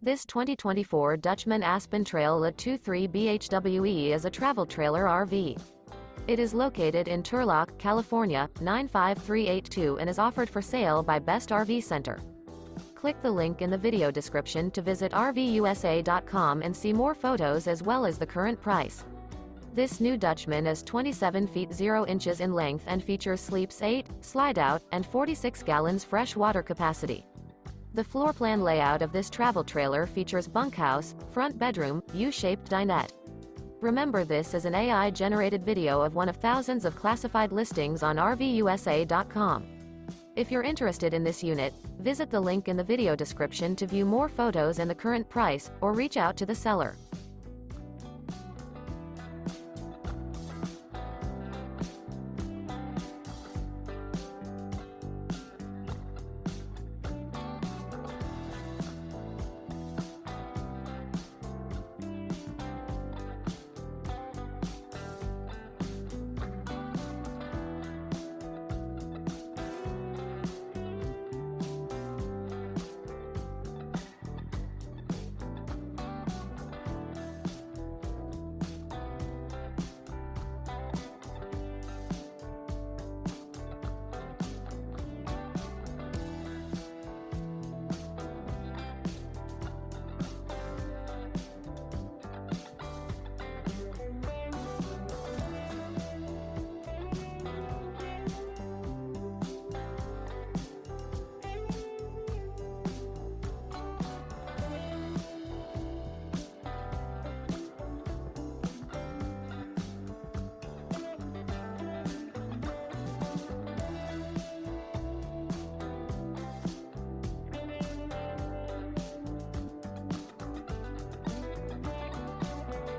This 2024 Dutchmen Aspen Trail A23 BHWE is a travel trailer RV. It is located in Turlock, California, 95382 and is offered for sale by Best RV Center. Click the link in the video description to visit RVUSA.com and see more photos as well as the current price. This new Dutchmen is 27 feet 0 inches in length and features sleeps 8, Slideout, and 46 gallons fresh water capacity. The floor plan layout of this travel trailer features bunkhouse, front bedroom, U-shaped dinette. Remember, this is an AI-generated video of one of thousands of classified listings on RVUSA.com. If you're interested in this unit, visit the link in the video description to view more photos and the current price, or reach out to the seller.